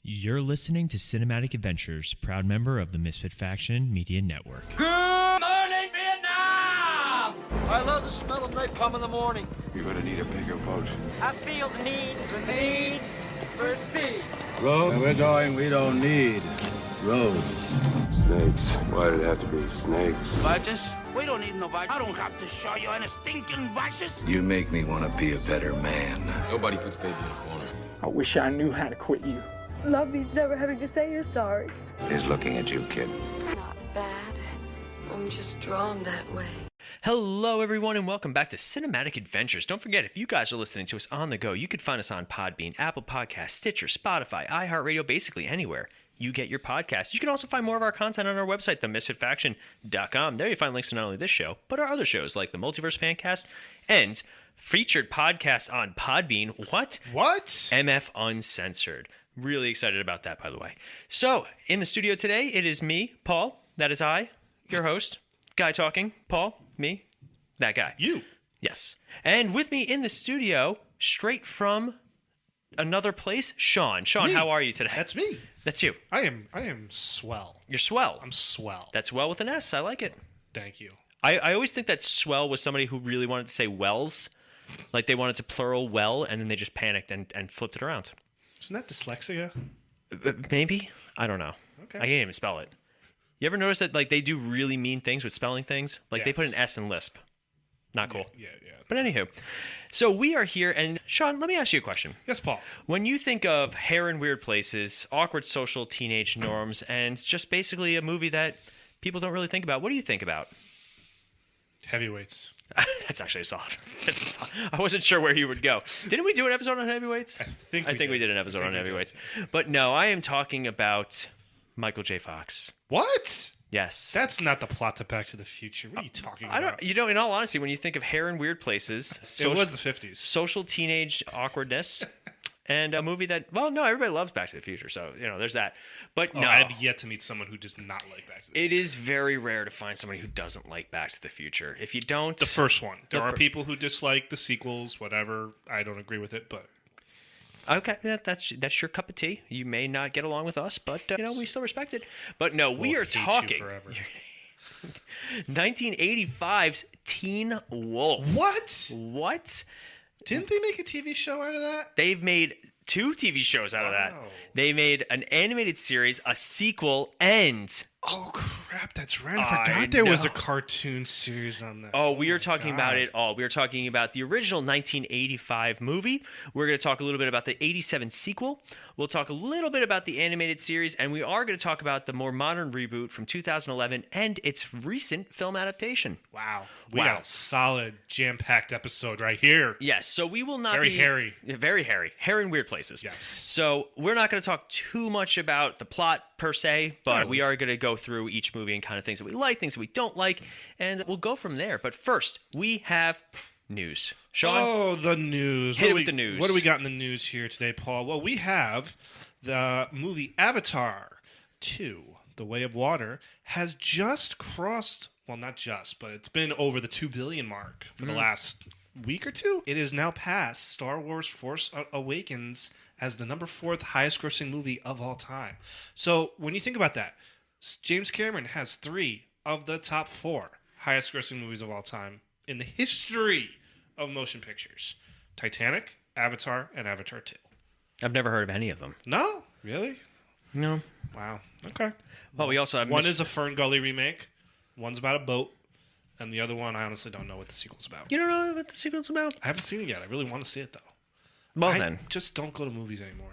You're listening to Cinematic Adventures, proud member of the Misfit Faction Media Network. Good morning, Vietnam! I love the smell of napalm in the morning. You're gonna need a bigger boat. I feel the need for speed. Road, where we're going, we don't need roads. Snakes. Why did it have to be snakes? Vices? We don't need no vices. I don't have to show you any stinking vices. You make me want to be a better man. Nobody puts baby in a corner. I wish I knew how to quit you. Love means never having to say you're sorry. He's looking at you, kid. Not bad. I'm just drawn that way. Hello, everyone, and welcome back to Cinematic Adventures. Don't forget, if you guys are listening to us on the go, you can find us on Podbean, Apple Podcasts, Stitcher, Spotify, iHeartRadio, basically anywhere you get your podcasts. You can also find more of our content on our website, themisfitfaction.com. There you find links to not only this show, but our other shows like the Multiverse Fancast and featured podcasts on Podbean. What? MF Uncensored. Really excited about that, by the way. So, in the studio today, it is me, Paul. That is I, your host. Guy talking. Paul, me, that guy. You. Yes. And with me in the studio, straight from another place, Sean. Sean, Me. how are you today? That's me. That's you. I am swell. You're swell. I'm swell. That's well with an S. I like it. Thank you. I always think that swell was somebody who really wanted to say wells. Like they wanted to plural well, and then they just panicked and flipped it around. Isn't that dyslexia? Maybe? I don't know. Okay. I can't even spell it. You ever notice that like they do really mean things with spelling things? Like they put an S in lisp. Not cool. Yeah. But anywho, so we are here, and Sean, let me ask you a question. Yes, Paul. When you think of hair in weird places, awkward social teenage norms, and just basically a movie that people don't really think about, what do you think about? Heavyweights. That's actually a solid. I wasn't sure where you would go. Didn't we do an episode on heavyweights? I think we did an episode on heavyweights. But no, I am talking about Michael J. Fox. What? Yes. That's not the plot to Back to the Future. What are you talking about? In all honesty, when you think of hair in weird places, It was the 50s. social teenage awkwardness, and a movie that, well, no, everybody loves Back to the Future, so, there's that. But no. I have yet to meet someone who does not like Back to the Future. It is very rare to find somebody who doesn't like Back to the Future. If you don't... The first one. There are people who dislike the sequels, whatever. I don't agree with it, but... Okay, that's your cup of tea. You may not get along with us, but, we still respect it. But no, we are talking... 1985's Teen Wolf. What? Didn't they make a TV show out of that? They've made 2 TV shows out of that. They made an animated series, a sequel, and... Oh, crap, that's right. I forgot there was a cartoon series on that. Oh, we are talking about it all. We are talking about the original 1985 movie. We're going to talk a little bit about the 87 sequel. We'll talk a little bit about the animated series, and we are going to talk about the more modern reboot from 2011 and its recent film adaptation. Wow. We got a solid, jam-packed episode right here. Yes, so we will not Very hairy. Very hairy. Hair in weird places. Yes. So we're not going to talk too much about the plot per se, but we are going to go through each movie and kind of things that we like, things that we don't like, and we'll go from there. But first, we have news. Sean? Oh, the news. Hit it with the news. What do we got in the news here today, Paul? Well, we have the movie Avatar 2, The Way of Water, has just crossed, well, not just, but it's been over the 2 billion mark for the last week or two. It is now past Star Wars Force Awakens as the number 4th highest grossing movie of all time. So when you think about that, James Cameron has 3 of the top 4 highest grossing movies of all time in the history of motion pictures. Titanic, Avatar, and Avatar 2. I've never heard of any of them. No? Really? No. Wow. Okay. Well, we also have... One is a Fern Gully remake. One's about a boat. And the other one, I honestly don't know what the sequel's about. You don't know what the sequel's about? I haven't seen it yet. I really want to see it, though. Well, I just don't go to movies anymore.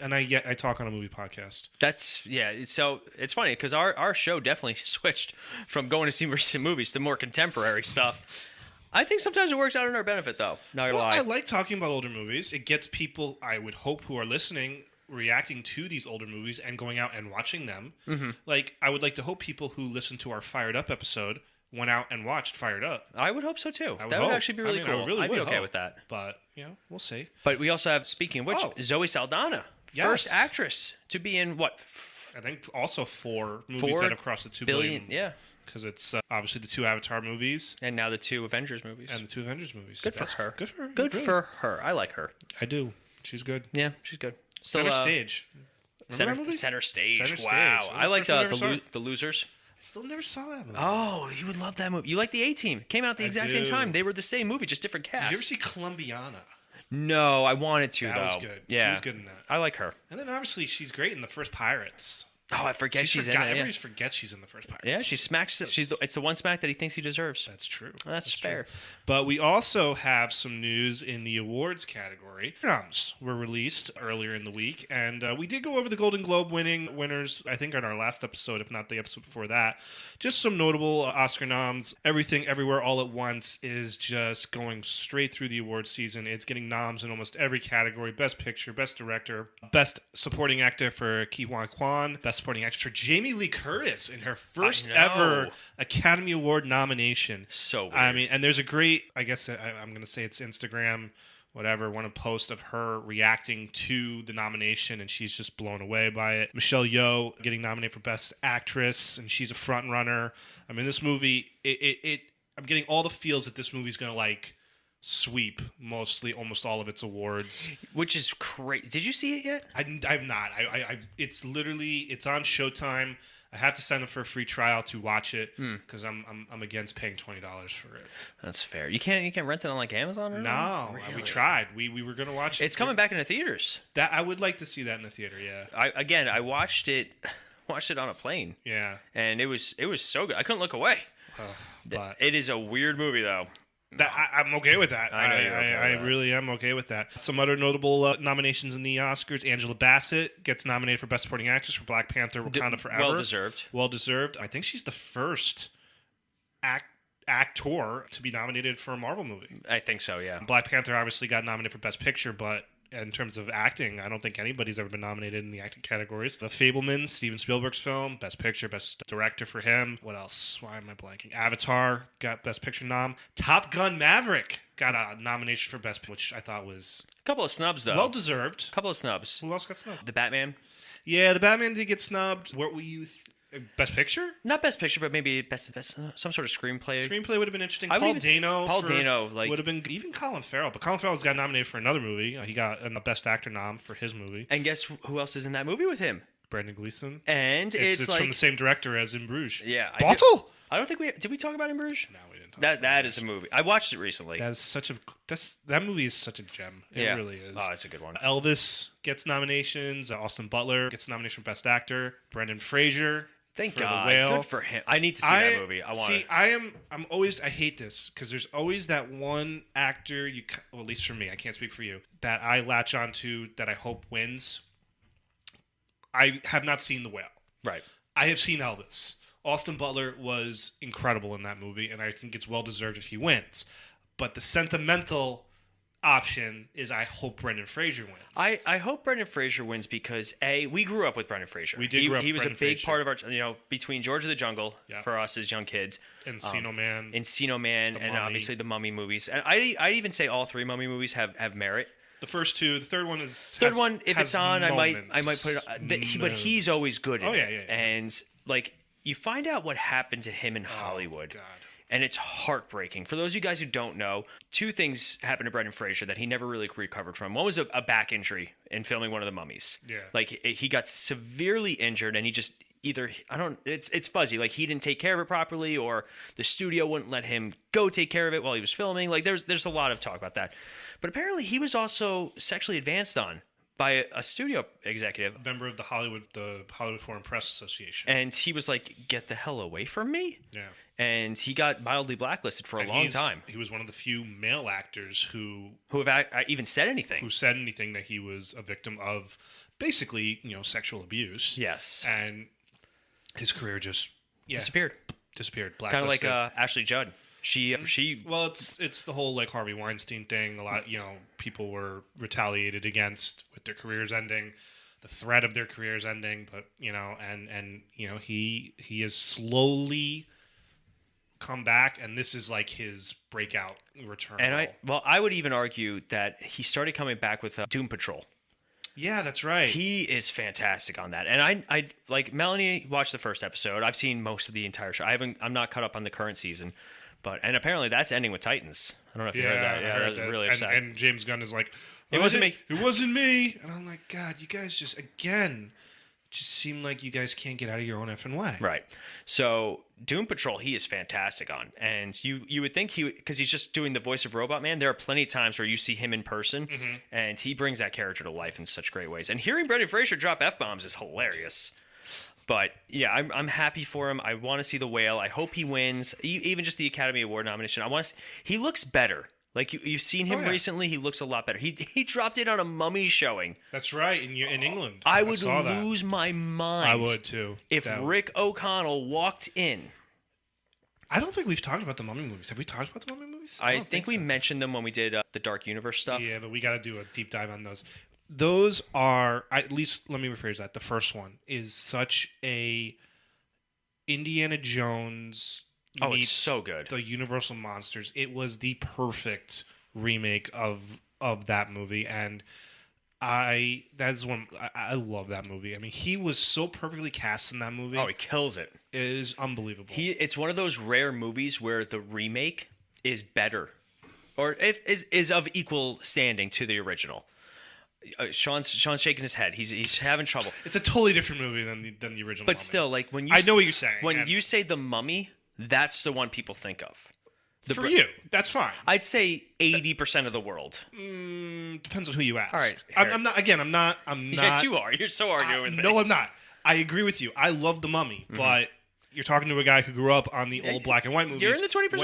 I talk on a movie podcast. So it's funny because our show definitely switched from going to see recent movies to more contemporary stuff. I think sometimes it works out in our benefit, though. Not gonna lie. I like talking about older movies. It gets people, I would hope, who are listening, reacting to these older movies and going out and watching them. Mm-hmm. Like, I would like to hope people who listen to our Fired Up episode went out and watched Fired Up. I would hope so too. That would actually be really cool. I'd be okay with that. But, we'll see. But we also have, speaking of which, Zoe Saldana, first actress to be in what? I think also 4 movies that have crossed the 2 billion. Yeah. Because it's obviously the 2 Avatar movies. And now the 2 Avengers movies. Good for her. Good for her. I like her. I do. She's good. Yeah, she's good. Center stage. Remember that movie? Center Stage. Center Stage. Wow. That was I the liked first movie I ever saw. the Losers. I still never saw that movie. Oh, you would love that movie. You like the A-Team. Came out at the exact same time. They were the same movie, just different cast. Did you ever see Columbiana? No, I wanted to, That though. was good. Yeah. She was good in that. I like her. And then obviously she's great in the first Pirates. Oh, I forget she's in it. Everybody forgets she's in the first Pirates. Yeah, she smacks. It's the one smack that he thinks he deserves. That's true. That's fair. True. But we also have some news in the awards category. Films were released earlier in the week, and we did go over the Golden Globe winners, I think, on our last episode, if not the episode before that. Just some notable Oscar noms. Everything, Everywhere, All at Once is just going straight through the awards season. It's getting noms in almost every category. Best Picture, Best Director, Best Supporting Actor for Ke Huy Quan, Best Supporting Actress for Jamie Lee Curtis in her first ever Academy Award nomination. So weird. I mean, and there's a great, I guess I'm going to say it's Instagram, whatever, one of post of her reacting to the nomination, and she's just blown away by it. Michelle Yeoh getting nominated for Best Actress, and she's a front runner. I mean, this movie, I'm getting all the feels that this movie's going to like sweep almost all of its awards, which is crazy. Did you see it yet? I've not. It's on Showtime. I have to sign up for a free trial to watch it because I'm against paying $20 for it. That's fair. You can't rent it on like Amazon or no. Really? We tried. We were gonna watch it. It's coming back into theaters. That I would like to see that in the theater. Yeah. I watched it on a plane. Yeah. And it was so good. I couldn't look away. But it is a weird movie though. I'm okay with that. I know you're okay with I that. really am okay with that. Some other notable nominations in the Oscars. Angela Bassett gets nominated for Best Supporting Actress for Black Panther, Wakanda Forever. Well deserved. I think she's the first actor to be nominated for a Marvel movie. I think so, yeah. Black Panther obviously got nominated for Best Picture, but in terms of acting, I don't think anybody's ever been nominated in the acting categories. The Fabelmans, Steven Spielberg's film, Best Picture, Best Director for him. What else? Why am I blanking? Avatar got Best Picture nom. Top Gun Maverick got a nomination for Best Picture, which I thought was A couple of snubs though. well deserved. A couple of snubs. Who else got snubbed? The Batman. Yeah, the Batman did get snubbed. What were you? Best Picture? Not Best Picture, but maybe best some sort of screenplay. Screenplay would have been interesting. I would Paul even Dano like would have been, even Colin Farrell. But Colin Farrell's got nominated for another movie. He got a Best Actor nom for his movie. And guess who else is in that movie with him? Brendan Gleeson. And it's like from the same director as In Bruges. Yeah. Bottle? I don't think did we talk about In Bruges? No, we didn't talk That is a movie. I watched it recently. That movie is such a gem. It really is. Oh, it's a good one. Elvis gets nominations. Austin Butler gets nomination for Best Actor. Brendan Fraser. Thank for God. The Whale. Good for him. I need to see that movie. I want to. I hate this because there's always that one actor well, at least for me, I can't speak for you, that I latch onto that I hope wins. I have not seen The Whale. Right. I have seen Elvis. Austin Butler was incredible in that movie, and I think it's well deserved if he wins. But the sentimental option is I hope Brendan Fraser wins. I hope Brendan Fraser wins because we grew up with Brendan Fraser. We did grow up with He was Brendan a big Fraser. part of our, between George of the Jungle for us as young kids, Encino Man, and Mummy. obviously the Mummy movies. And I'd even say all three Mummy movies have merit. The first two, the third one is If it's on, I might put it. Moments. But he's always good. In yeah. And like you find out what happened to him in Hollywood. God. And it's heartbreaking. For those of you guys who don't know, two things happened to Brendan Fraser that he never really recovered from. One was a back injury in filming one of the Mummies. Yeah. Like he got severely injured and he just it's fuzzy. Like he didn't take care of it properly or the studio wouldn't let him go take care of it while he was filming. Like there's a lot of talk about that. But apparently he was also sexually advanced on by a studio executive. A member of the Hollywood Foreign Press Association. And he was like, get the hell away from me. Yeah. And he got mildly blacklisted for a long time. He was one of the few male actors who have even said anything. Who said anything that he was a victim of basically, sexual abuse. Yes. And his career just disappeared. Blacklisted. Kind of like Ashley Judd. She well, it's the whole like Harvey Weinstein thing. A lot, people were retaliated against with their careers ending, the threat of their careers ending. But he is slowly come back, and this is like his breakout return. And I would even argue that he started coming back with Doom Patrol. Yeah, that's right. He is fantastic on that. And I like Melanie watched the first episode. I've seen most of the entire show. I'm not caught up on the current season. And apparently that's ending with Titans. I don't know if you heard that. Yeah, that was really upsetting. And James Gunn is like, it wasn't me. It wasn't me. And I'm like, God, you guys just again. just seem like you guys can't get out of your own effing way. Right. So Doom Patrol, he is fantastic on, and you would think because he's just doing the voice of Robot Man. There are plenty of times where you see him in person, and he brings that character to life in such great ways. And hearing Brendan Fraser drop F-bombs is hilarious. But yeah, I'm happy for him. I want to see The Whale. I hope he wins, even just the Academy Award nomination. I want to. He looks better. Like you've seen him recently, he looks a lot better. He dropped it on a Mummy showing. That's right, in England. I would lose my mind. I would too. If Rick O'Connell walked in. I don't think we've talked about the Mummy movies. Have we talked about the Mummy movies? I think we mentioned them when we did the Dark Universe stuff. Yeah, but we got to do a deep dive on those. Those are, at least, let me rephrase that. The first one is such a Indiana Jones. Oh, it's so good. The Universal Monsters. It was the perfect remake of that movie, and I love that movie. I mean, he was so perfectly cast in that movie. Oh, he kills it. It is unbelievable. It's one of those rare movies where the remake is better, or is of equal standing to the original. Sean's shaking his head. He's having trouble. It's a totally different movie than the original. But Mummy. still, like when you I know what you're saying. When you say The Mummy, that's the one people think of. For you, that's fine. I'd say 80% of the world. Depends on who you ask. All right, I'm not. Again, I'm not. Yes, you are. You're so arguing with me. No, I'm not. I agree with you. I love The Mummy, but you're talking to a guy who grew up on the old black and white movies. You're in the 20%.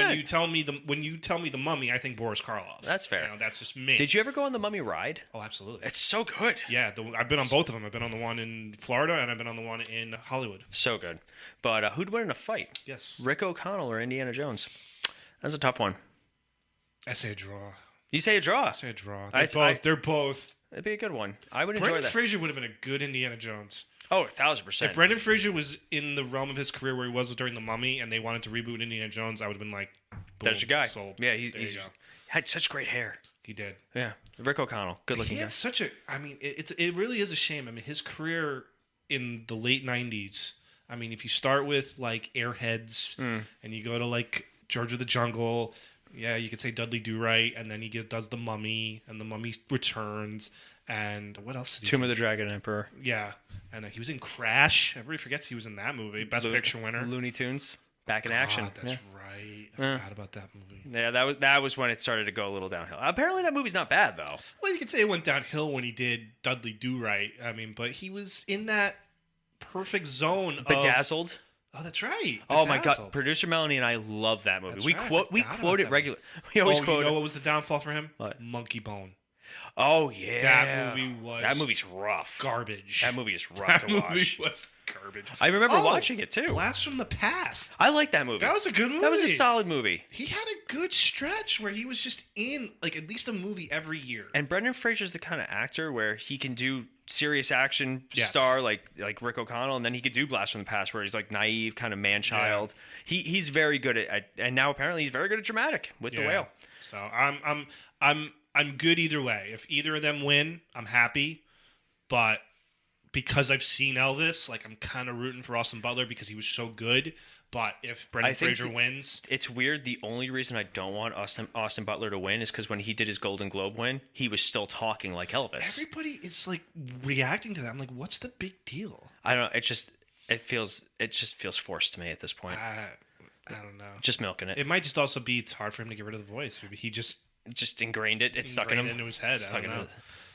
When you tell me the Mummy, I think Boris Karloff. That's fair. That's just me. Did you ever go on the Mummy ride? Oh, absolutely. It's so good. Yeah, I've been on both of them. I've been on the one in Florida and I've been on the one in Hollywood. So good. But who'd win in a fight? Yes. Rick O'Connell or Indiana Jones? That's a tough one. I say a draw. You say a draw? I say a draw. They're both. It'd be a good one. I would enjoy Brendan that. Fraser would have been a good Indiana Jones. Oh, 1,000%. If Brendan Fraser was in the realm of his career where he was during The Mummy and they wanted to reboot Indiana Jones, I would have been like, boom, there's your guy. Sold. Yeah, he's had such great hair. He did. Yeah, Rick O'Connell, good looking He guy. had such a. I mean, it really is a shame. I mean, his career in the late '90s. I mean, if you start with like Airheads and you go to like George of the Jungle, yeah, you could say Dudley Do-Right, and then he does The Mummy, and The Mummy Returns, and what else did he Tomb do? of the Dragon Emperor. Yeah, and then he was in Crash. Everybody forgets he was in that movie. Best Picture winner. Looney Tunes, back in action. That's yeah. right. I forgot about that movie. Yeah, that was when it started to go a little downhill. Apparently, that movie's not bad though. Well, you could say it went downhill when he did Dudley Do-Right. I mean, but he was in that perfect zone of... Bedazzled. Oh, that's right. Oh my Bedazzled. God, producer Melanie and I love that movie. That's We right, we I forgot quote about it that regularly. We always quote You know it. what was the downfall for him? What? Monkey Bone. Oh yeah, That movie's rough. Garbage. That movie is rough That to watch. movie was garbage. I remember watching it too. Blast from the Past. I like that movie. That was a good movie. That was a solid movie. He had a good stretch where he was just in like at least a movie every year. And Brendan Fraser's the kind of actor where he can do serious action Yes. star like Rick O'Connell, and then he could do Blast from the Past where he's like naive, kind of man-child. Yeah. He's very good at, and now apparently he's very good at dramatic with The Whale. So I'm good either way. If either of them win, I'm happy. But because I've seen Elvis, like I'm kind of rooting for Austin Butler because he was so good. But if Brendan Fraser wins, it's weird. The only reason I don't want Austin Butler to win is because when he did his Golden Globe win, he was still talking like Elvis. Everybody is like reacting to that. I'm like, what's the big deal? I don't know. It just feels forced to me at this point. I don't know. Just milking it. It might just also be it's hard for him to get rid of the voice. Maybe he just ingrained it. It's stuck in him. into his head. I don't know.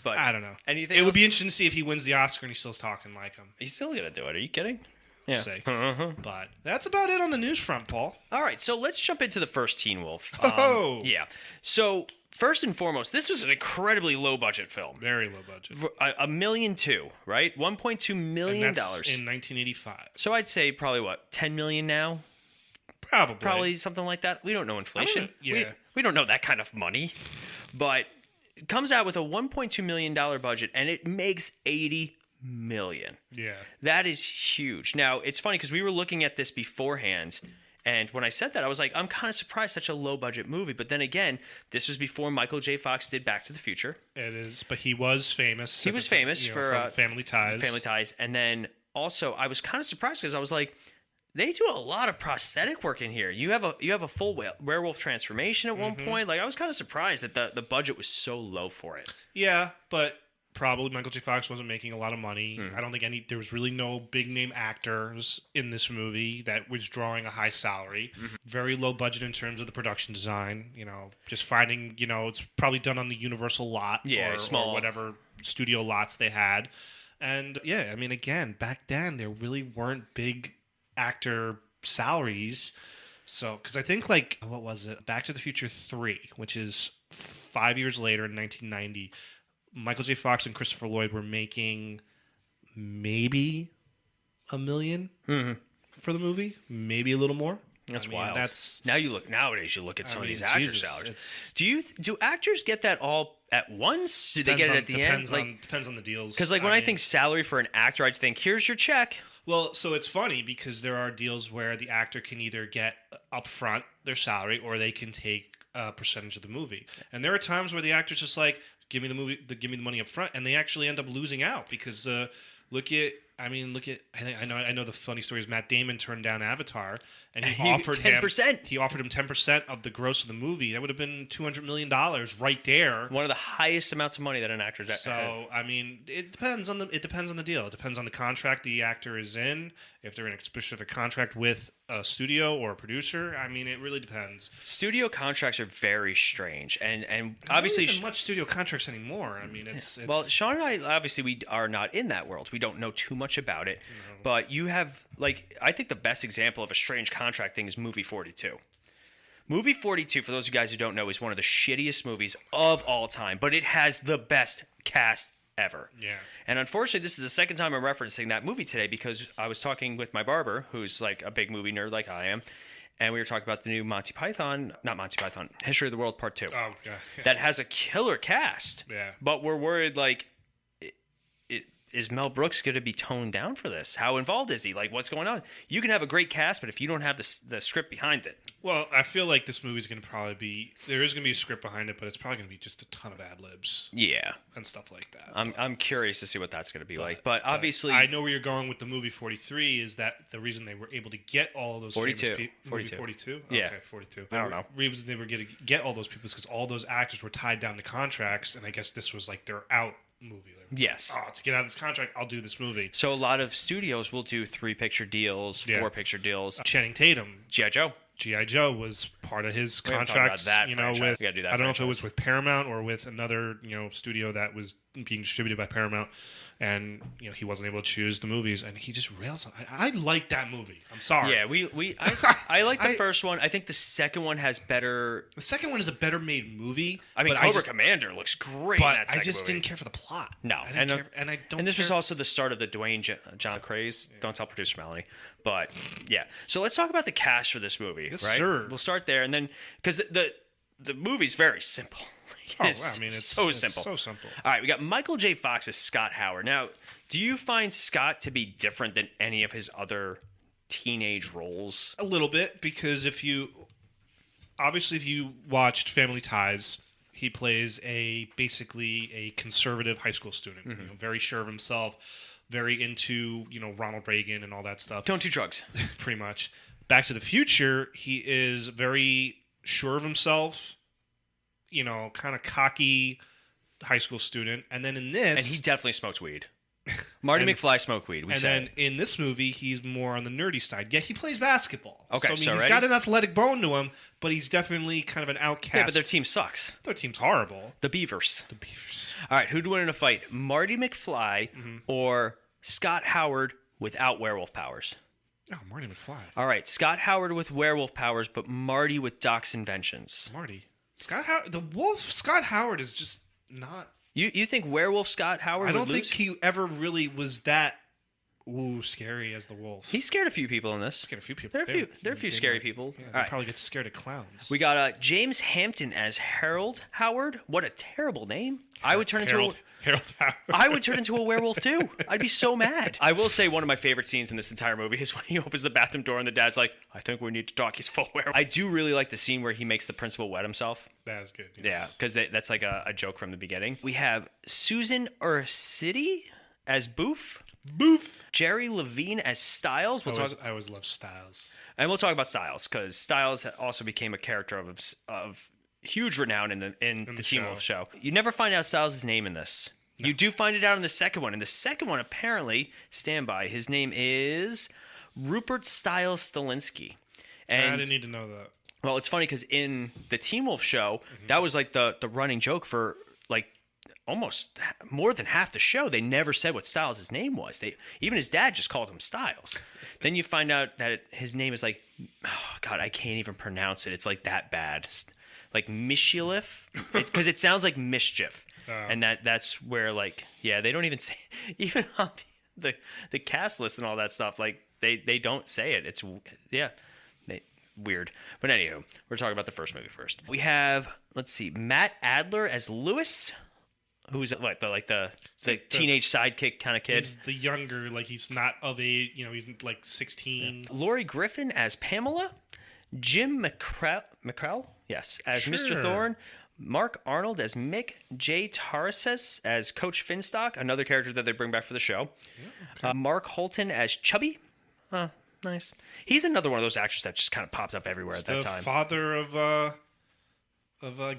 But I don't know. Anything? It would else? be interesting to see if he wins the Oscar and he's still talking like him. He's still gonna do it. Are you kidding? Yeah. Say. But that's about it on the news front, Paul. All right, so let's jump into the first Teen Wolf. Oh! Yeah. So first and foremost, this was an incredibly low budget film. Very low budget. $1.2 million, right? $1.2 million. And that's in 1985. So I'd say probably what, 10 million now? Probably Something like that. We don't know inflation. Yeah. We don't know that kind of money. But it comes out with a $1.2 million budget and it makes $80 million. Yeah. That is huge. Now, it's funny because we were looking at this beforehand, and when I said that, I was like, I'm kind of surprised such a low-budget movie. But then again, this was before Michael J. Fox did Back to the Future. It is, but he was famous. He was famous for Family Ties. Family Ties. And then also, I was kind of surprised because I was like, they do a lot of prosthetic work in here. You have a full werewolf transformation at one point. Like, I was kind of surprised that the budget was so low for it. Yeah, but probably Michael J. Fox wasn't making a lot of money. I don't think there was really no big name actors in this movie that was drawing a high salary. Very low budget in terms of the production design. Just finding, it's probably done on the Universal lot or whatever studio lots they had. And yeah, I mean, again, back then there really weren't big actor salaries. So, because I think what was it? Back to the Future 3, which is 5 years later in 1990. Michael J. Fox and Christopher Lloyd were making maybe $1 million for the movie, maybe a little more. That's wild. Nowadays you look at some of these actors' salaries. Do actors get that all at once? Do they get it at the end? Depends on the deals. Because when I think salary for an actor, I think here's your check. Well, so it's funny because there are deals where the actor can either get upfront their salary or they can take a percentage of the movie. And there are times where the actor's just like, give me the money up front, and they actually end up losing out because I know the funny story is Matt Damon turned down Avatar, and he offered 10%. He offered him 10% of the gross of the movie. That would have been $200 million right there. One of the highest amounts of money that an actor's had. So I mean, it depends on the deal. It depends on the contract the actor is in. If they're in a specific contract with a studio or a producer, I mean, it really depends. Studio contracts are very strange, and obviously there isn't much studio contracts anymore. I mean, it's well, Sean and I obviously we are not in that world. We don't know too much about it, but you have I think the best example of a strange contract thing is Movie 42. Movie 42, for those of you guys who don't know, is one of the shittiest movies of all time, but it has the best cast ever. Yeah. And unfortunately, this is the second time I'm referencing that movie today because I was talking with my barber, who's like a big movie nerd like I am, and we were talking about the new History of the World Part 2. Oh, God. Yeah. That has a killer cast. Yeah. But we're worried, is Mel Brooks going to be toned down for this? How involved is he? What's going on? You can have a great cast, but if you don't have the script behind it. Well, I feel like this movie's going to probably be... There is going to be a script behind it, but it's probably going to be just a ton of ad-libs. Yeah. And stuff like that. I'm curious to see what that's going to be like. But obviously... I know where you're going with the movie 43 is that the reason they were able to get all of those 42. 42? Yeah. Okay, 42. I don't know. The reason they were going to get all those people is because all those actors were tied down to contracts, and I guess this was their out movie. Yes. To get out of this contract, I'll do this movie. So a lot of studios will do 3-picture deals, 4-picture deals. Channing Tatum. G.I. Joe. G.I. Joe was part of his We haven't contract. talked about that franchise. We gotta do that I don't know if franchise. it was with Paramount or with another, studio that was being distributed by Paramount, and he wasn't able to choose the movies, and he just rails on. I like that movie. I'm sorry. Yeah, I like the first one. I think the second one has better. The second one is a better made movie. I mean, but Cobra Commander looks great. But in that I second just movie. didn't care for the plot. No, I don't. And this was also the start of the Dwayne John craze. Don't tell producer Melanie, but yeah. So let's talk about the cast for this movie. Yes, right? sir. We'll start there, and then because the movie's very simple. It's so simple. So simple. All right, we got Michael J. Fox as Scott Howard. Now, do you find Scott to be different than any of his other teenage roles? A little bit, because if you watched Family Ties, he plays basically a conservative high school student, very sure of himself, very into Ronald Reagan and all that stuff. Don't do drugs. Pretty much. Back to the Future, he is very sure of himself, kind of cocky high school student. And then in this... And he definitely smokes weed. Marty McFly smoked weed. Then in this movie, he's more on the nerdy side. Yeah, he plays basketball. Okay, so he's got an athletic bone to him, but he's definitely kind of an outcast. Yeah, but their team sucks. Their team's horrible. The Beavers. All All right, who'd win in a fight? Marty McFly or Scott Howard without werewolf powers? Oh, Marty McFly. All right, Scott Howard with werewolf powers, but Marty with Doc's inventions. Marty. The wolf Scott Howard is just not... You think werewolf Scott Howard would lose? I don't think he ever really was that scary as the wolf. He scared a few people in this. Scared a few people. There are a few scary people. Yeah, All they right. probably get scared of clowns. We got James Hampton as Harold Howard. What a terrible name. I would turn into Harold Howard. I would turn into a werewolf too. I'd be so mad. I will say one of my favorite scenes in this entire movie is when he opens the bathroom door and the dad's like, I think we need to talk. He's full werewolf. I do really like the scene where he makes the principal wet himself. That is good. Yes. Yeah, because that's like a joke from the beginning. We have Susan Ursity as Boof. Jerry Levine as Styles. I always love Styles. And we'll talk about Styles because Styles also became a character of huge renown in the Teen Wolf show. You never find out Styles' name in this. You do find it out in the second one. And the second one, apparently, stand by, his name is Rupert Stiles Stilinski. And I didn't need to know that. well, it's funny because in the Teen Wolf show, that was like the running joke for like almost more than half the show. They never said what Stiles' name was. Even his dad just called him Stiles. Then you find out that his name is like, oh God, I can't even pronounce it. It's like that bad. It's like Mischief, because it sounds like mischief. And that's where, like, yeah, they don't even say, even on the cast list and all that stuff, like, they don't say it. It's, yeah, weird. But anywho, we're talking about the first movie first. We have, let's see, Matt Adler as Lewis, who's like the teenage sidekick kind of kid. He's the younger, like, he's not of age, he's like 16. Yeah. Laurie Griffin as Pamela. Jim McCrell, yes, as Mr. Thorne. Mark Arnold as Mick. Jay Tarasis as Coach Finstock, another character that they bring back for the show. Yeah, okay. Mark Holton as Chubby. Nice. He's another one of those actors that just kind of popped up everywhere at that time. The father of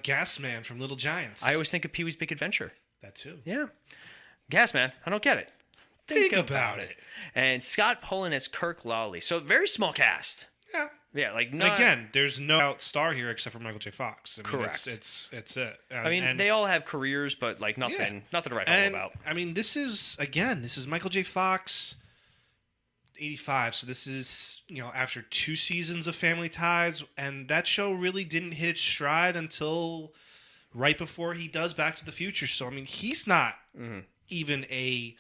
Gasman from Little Giants. I always think of Pee-wee's Big Adventure. That too. Yeah. Gasman, I don't get it. Think about it. And Scott Pullen as Kirk Lawley. So very small cast. Yeah. Yeah, like not... Again, there's no out star here except for Michael J. Fox. Correct. It's it. I mean, they all have careers, but like nothing to write home about. I mean, this is Michael J. Fox, 85. So this is after 2 seasons of Family Ties, and that show really didn't hit its stride until right before he does Back to the Future. So I mean, he's not even a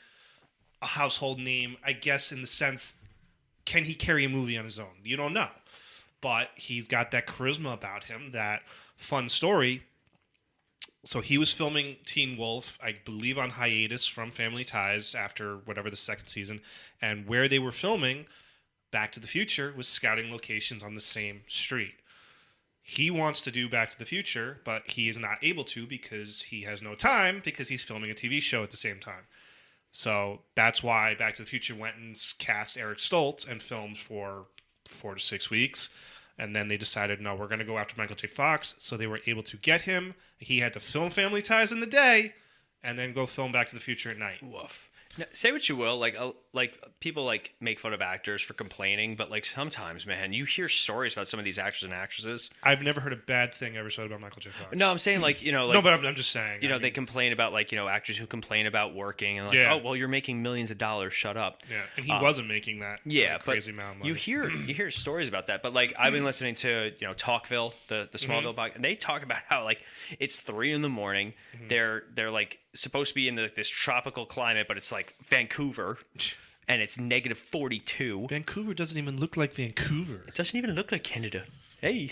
household name, I guess, in the sense, can he carry a movie on his own? You don't know. But he's got that charisma about him, that fun story. So he was filming Teen Wolf, I believe, on hiatus from Family Ties after whatever the second season. And where they were filming Back to the Future was scouting locations on the same street. He wants to do Back to the Future, but he is not able to because he has no time because he's filming a TV show at the same time. So that's why Back to the Future went and cast Eric Stoltz and filmed for 4 to 6 weeks. And then they decided, no, we're going to go after Michael J. Fox. So they were able to get him. He had to film Family Ties in the day and then go film Back to the Future at night. Woof. Now, say what you will, like people like make fun of actors for complaining, but like sometimes, man, you hear stories about some of these actors and actresses. I've never heard a bad thing ever said about Michael J. Fox. No, I'm saying like no, but I'm just saying. They complain about like actors who complain about working and like, oh well, you're making millions of dollars, shut up. Yeah, and he wasn't making that. Yeah, crazy amount of money. You hear stories about that, but like I've been listening to Talkville, the Smallville podcast, and they talk about how like it's 3 a.m. They're like supposed to be in this tropical climate, but it's like Vancouver, and it's negative 42. Vancouver doesn't even look like Vancouver. It doesn't even look like Canada. Hey.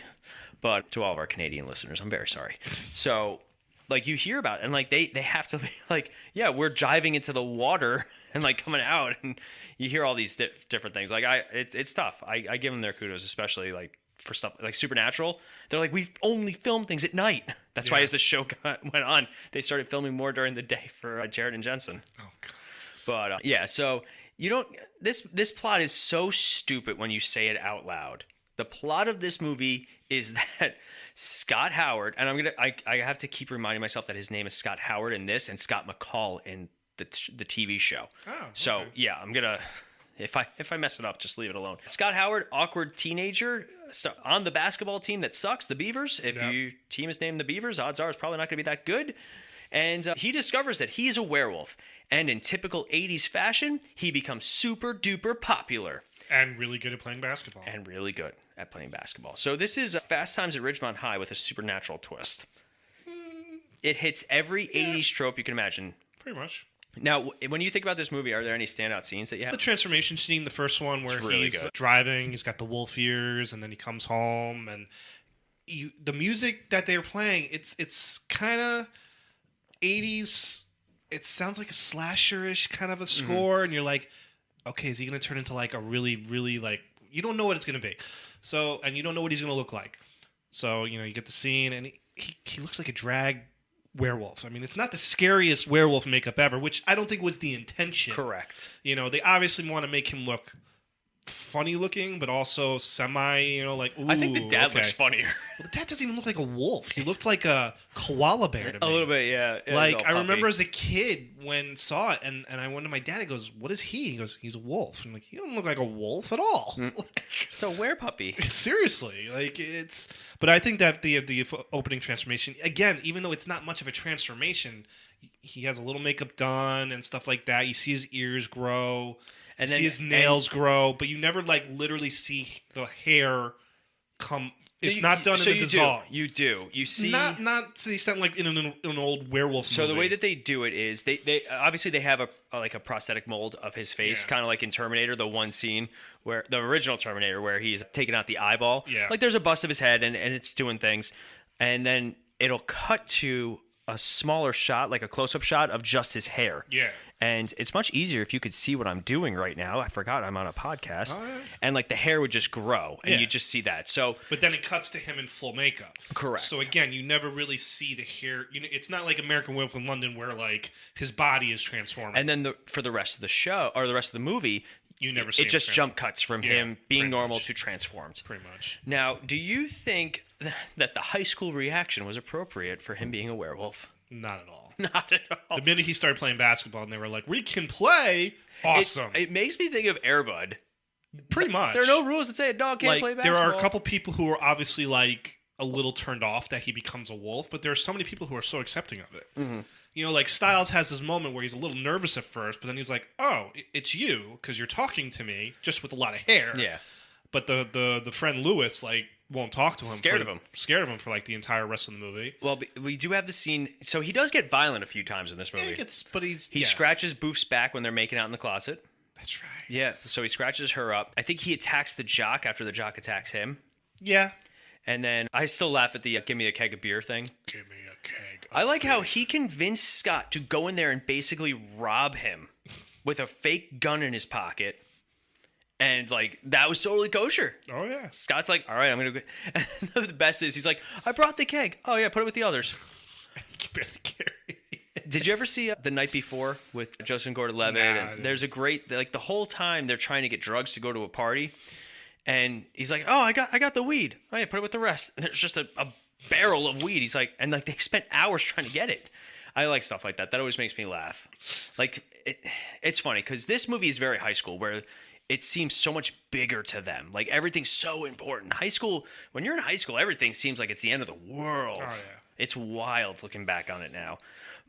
But to all of our Canadian listeners, I'm very sorry. So, like, you hear about it, and like they have to be like, yeah, we're diving into the water and like coming out, and you hear all these different things. Like it's tough. I give them their kudos, especially like for stuff like Supernatural. They're like, we only film things at night. That's why as the show went on, they started filming more during the day for Jared and Jensen. Oh God. But so you don't. This plot is so stupid when you say it out loud. The plot of this movie is that Scott Howard, and I have to keep reminding myself that his name is Scott Howard in this, and Scott McCall in the TV show. Oh, okay. So yeah, I'm gonna. If I mess it up, just leave it alone. Scott Howard, awkward teenager on the basketball team that sucks, the Beavers. If your team is named the Beavers, odds are it's probably not going to be that good. And he discovers that he's a werewolf. And in typical 80s fashion, he becomes super duper popular. And really good at playing basketball. So this is Fast Times at Ridgemont High with a supernatural twist. It hits every 80s trope you can imagine. Pretty much. Now, when you think about this movie, are there any standout scenes that you have? The transformation scene, the first one, where he's driving, he's got the wolf ears, and then he comes home, and the music that they're playing, it's kind of 80s. It sounds like a slasher-ish kind of a score, and you're like, okay, is he going to turn into like a really, really like, you don't know what it's going to be. So, and you don't know what he's going to look like. So, you get the scene, and he looks like a drag werewolf. I mean, it's not the scariest werewolf makeup ever, which I don't think was the intention. Correct. They obviously want to make him look funny looking, but also semi, like, ooh, I think the dad okay. looks funnier. Well, the dad doesn't even look like a wolf. He looked like a koala bear to me. A little bit, yeah. Yeah, Like, he's all I remember puffy. as a kid when saw it, and I went to my dad, he goes, what is he? He goes, he's a wolf. I'm like, he doesn't look like a wolf at all. It's a werepuppy. Seriously. Like, it's... But I think that the opening transformation, again, even though it's not much of a transformation, he has a little makeup done and stuff like that. You see his ears grow. And see his nails grow, but you never like literally see the hair come. It's not done in the dissolve. You do. You see, not to the extent like in an old werewolf. So movie. the way that they do it is they obviously they have a prosthetic mold of his face, kind of like in Terminator, the one scene where the original Terminator where he's taking out the eyeball. Yeah. Like there's a bust of his head and it's doing things, and then it'll cut to a smaller shot, like a close-up shot of just his hair. Yeah. And it's much easier if you could see what I'm doing right now. I forgot I'm on a podcast. Oh, yeah. And like the hair would just grow and Yeah. you just see that. So But then it cuts to him in full makeup. Correct. So again, you never really see the hair. It's not like American Werewolf in London where like his body is transforming. and then for the rest of the show or the rest of the movie, You never see it him just transform. jump cuts from Yeah, him being pretty normal much. to transformed. Pretty much. Now, do you think that the high school reaction was appropriate for him being a werewolf? Not at all. Not at all. The minute he started playing basketball and they were like, we can play, awesome. It makes me think of Air Bud. Pretty much. There are no rules that say a dog can't play There basketball. are a couple people who are obviously like a little turned off that he becomes a wolf, but there are so many people who are so accepting of it. Mm-hmm. Like Styles has this moment where he's a little nervous at first, but then he's like, "Oh, it's you because you're talking to me just with a lot of hair." Yeah. But the friend Lewis like won't talk to him. Scared of him for like the entire rest of the movie. Well, we do have the scene. So he does get violent a few times in this movie. He scratches Boof's back when they're making out in the closet. That's right. Yeah, so he scratches her up. I think he attacks the jock after the jock attacks him. Yeah. And then I still laugh at the give me a keg of beer thing. Give me a keg. I like how he convinced Scott to go in there and basically rob him with a fake gun in his pocket. And, like, that was totally kosher. Oh, yeah. Scott's like, all right, I'm going to go. And the best is he's like, I brought the keg. Oh, yeah, put it with the others. He can barely carry it. Did you ever see The Night Before with Joseph Gordon-Levitt? Nah, And there's a great, like, the whole time they're trying to get drugs to go to a party. And he's like, oh, I got the weed. Oh, yeah, put it with the rest. And there's just a barrel of weed. He's like, and, like, they spent hours trying to get it. I like stuff like that. That always makes me laugh. Like, it's funny because this movie is very high school where it seems so much bigger to them. Like, everything's so important. High school, when you're in high school, everything seems like it's the end of the world. Oh, yeah. It's wild looking back on it now.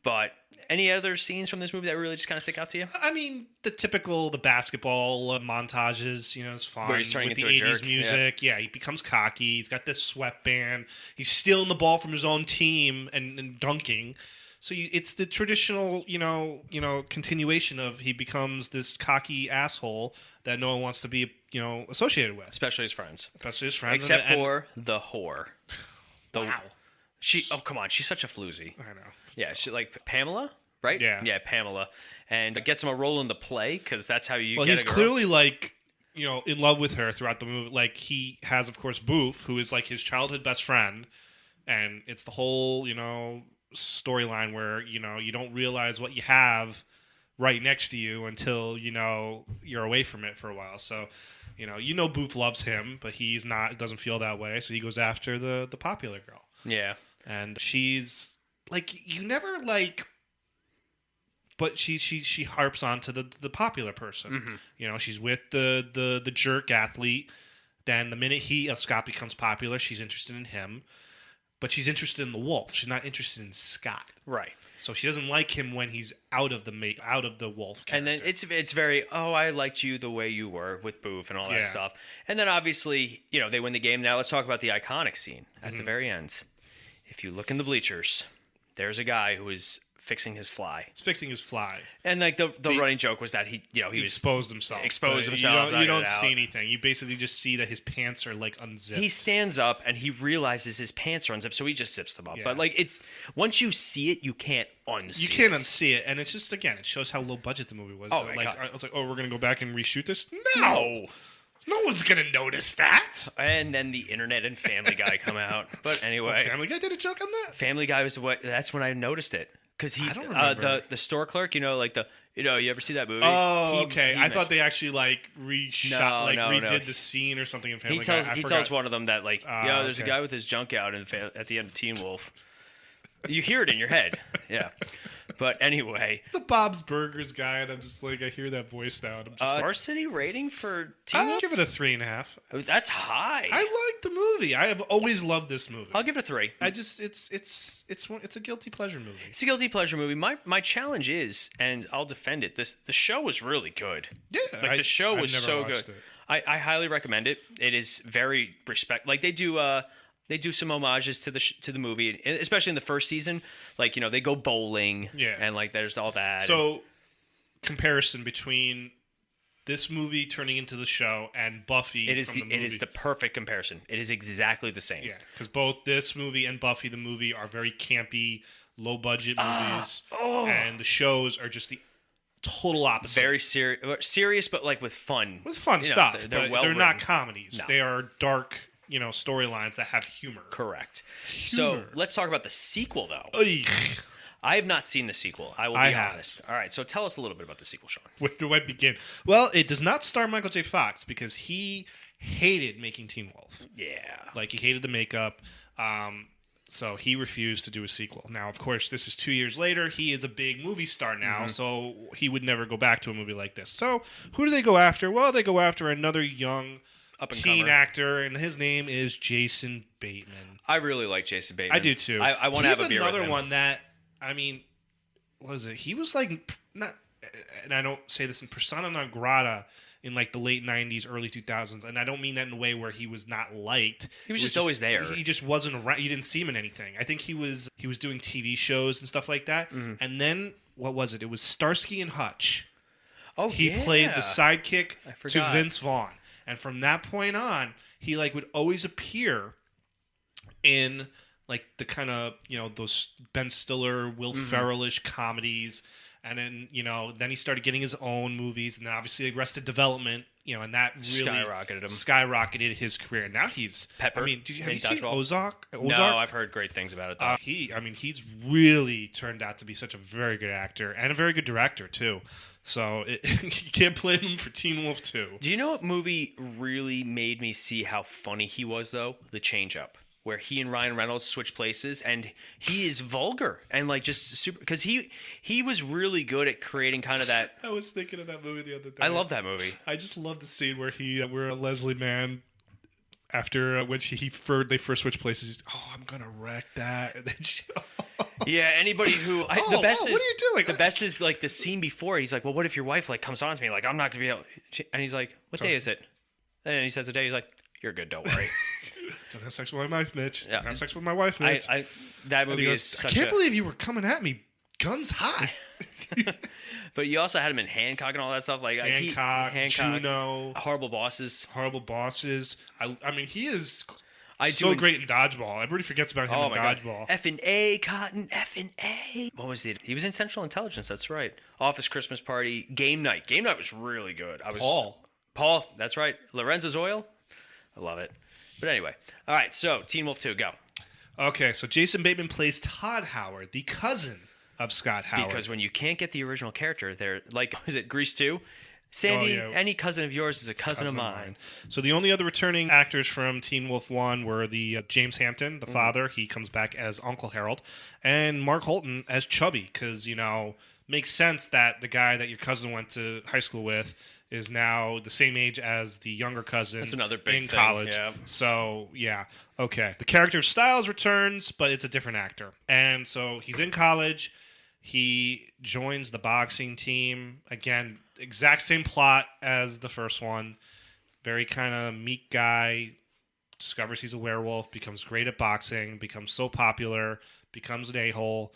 But any other scenes from this movie that really just kind of stick out to you? I mean, the basketball montages, is fun. Where he's turning with into the a 80s jerk, music. Yeah, he becomes cocky. He's got this sweatband. He's stealing the ball from his own team and dunking. So it's the traditional, continuation of he becomes this cocky asshole that no one wants to be, associated with. Especially his friends. Except for the whore. Wow. Come on, she's such a floozy. I know. Yeah, she like Pamela, right? Yeah. Yeah, Pamela. And it gets him a role in the play because that's how you Well, get he's a girl. clearly like, in love with her throughout the movie. Like he has, of course, Booth, who is like his childhood best friend. And it's the whole, storyline where, you don't realize what you have right next to you until, you're away from it for a while. So, Booth loves him, but doesn't feel that way. So he goes after the popular girl. Yeah. And she's like, you never like, but she harps on to the popular person. Mm-hmm. She's with the jerk athlete. Then the minute Scott becomes popular, she's interested in him. But she's interested in the wolf. She's not interested in Scott. Right. So she doesn't like him when he's out of the wolf character. And then it's very, I liked you the way you were with Booth and all that Yeah. stuff. And then obviously, they win the game. Now let's talk about the iconic scene at Mm-hmm. the very end. If you look in the bleachers, there's a guy who is fixing his fly. He's fixing his fly. And like the running joke was that he was exposed himself. Exposed But himself, You don't knocked it see out. anything. You basically just see that his pants are like unzipped. He stands up and he realizes his pants are unzipped, so he just zips them up. Yeah. But like it's once you see it, you can't unsee You can't it. unsee it, and it's just it shows how low budget the movie was. Oh, my like God. I was like, we're gonna go back and reshoot this? No, no one's gonna notice that. And then the internet and Family Guy come out. But anyway, Family Guy did a joke on that. Family Guy was that's when I noticed it. Because he, I don't remember. the store clerk, you ever see that movie? Oh, He- okay. he I thought they actually reshot, No, redid the scene or something in Family He Guy. tells I tells forgot. one of them that there's a okay. guy with his junk out at the end of Teen Wolf. You hear it in your head, yeah. But anyway, The Bob's Burgers guy, and I'm just like, I hear that voice now, and I'm just varsity rating for Teen I'll Wolf? give it a 3.5. Oh, that's high. I like the movie. I have always loved this movie. I'll give it a 3. I just it's a guilty pleasure movie. It's a guilty pleasure movie. My challenge is, and I'll defend it. The show was really good. Yeah, the show I've was never so watched good. it. I highly recommend it. It is very Like they do some homages to the movie, especially in the first season. They go bowling. Yeah. And there's all that. So, comparison between this movie turning into the show and Buffy. It is from the movie. it is the perfect comparison. It is exactly the same. Yeah, because both this movie and Buffy the movie are very campy, low budget movies, and the shows are just the total opposite. Very serious, but with fun. with fun stuff. They're They're not well-written. comedies. No. They are dark, storylines that have humor. Correct. So let's talk about the sequel, though. Ugh. I have not seen the sequel. I will be I have. honest. All right, so tell us a little bit about the sequel, Sean. Where do I begin? Well, it does not star Michael J. Fox because he hated making Teen Wolf. Yeah. He hated the makeup. So he refused to do a sequel. Now, of course, this is 2 years later. He is a big movie star now, so he would never go back to a movie like this. So who do they go after? Well, they go after another young teen Up-and-comer. actor, and his name is Jason Bateman. I really like Jason Bateman. I do too. I want to have a beer with another him. one that, what is it? He was not, and I don't say this in persona non grata in the late 90s, early 2000s, and I don't mean that in a way where he was not liked. He was just always there. He just wasn't around. You didn't see him in anything. I think he was doing TV shows and stuff like that. Mm-hmm. And then what was it? It was Starsky and Hutch. Oh, He yeah. played the sidekick I to forgot. Vince Vaughn, and from that point on, he would always appear in the kind of those Ben Stiller, Will Mm-hmm. Ferrell-ish comedies, and then then he started getting his own movies, and then obviously Arrested Development, and that really Skyrocketed him. skyrocketed his career. And now he's Pepper Did you have in you seen Dodgeball? Ozark? No, I've heard great things about it, though. He's really turned out to be such a very good actor and a very good director too. So you can't blame him for Teen Wolf 2. Do you know what movie really made me see how funny he was, though? The Change Up, where he and Ryan Reynolds switch places, and he is vulgar and just super. Because he was really good at creating kind of that. I was thinking of that movie the other day. I love that movie. I just love the scene where Leslie Mann, after when they first switched places, he's, I'm gonna wreck that, and then Yeah, anybody who the best is what are you doing? The best is the scene before. He's like, "Well, what if your wife comes on to me? I'm not gonna be able." And he's like, "What day is it?" And he says the day. He's like, "You're good. Don't worry." Don't have sex with my wife, Mitch. Yeah. Don't have sex with my wife, Mitch. that And movie he is goes, I such can't a. believe you were coming at me, guns hot. But you also had him in Hancock and all that stuff. Hancock, Hancock, Juno, Horrible Bosses. Horrible Bosses. I mean, he is I so do great in Dodgeball. Everybody forgets about him Oh in my God. Dodgeball. F&A, Cotton, F&A. What was it? He was in Central Intelligence. That's right. Office Christmas Party, Game Night. Game Night was really good. Paul. That's right. Lorenzo's Oil. I love it. But anyway, all right. So Teen Wolf 2, go. Okay, so Jason Bateman plays Todd Howard, the cousin of Scott Howard. Because when you can't get the original character, they're was it Grease 2? Sandy, Oh, yeah. any cousin of yours is a cousin of mine. So the only other returning actors from Teen Wolf 1 were the James Hampton, the father. He comes back as Uncle Harold. And Mark Holton as Chubby, because, makes sense that the guy that your cousin went to high school with is now the same age as the younger cousin. That's another big in thing, college. yeah. So, yeah. Okay. The character of Styles returns, but it's a different actor. And so he's in college. He joins the boxing team. Again, exact same plot as the first one. Very kind of meek guy. Discovers he's a werewolf. Becomes great at boxing. Becomes so popular. Becomes an a-hole.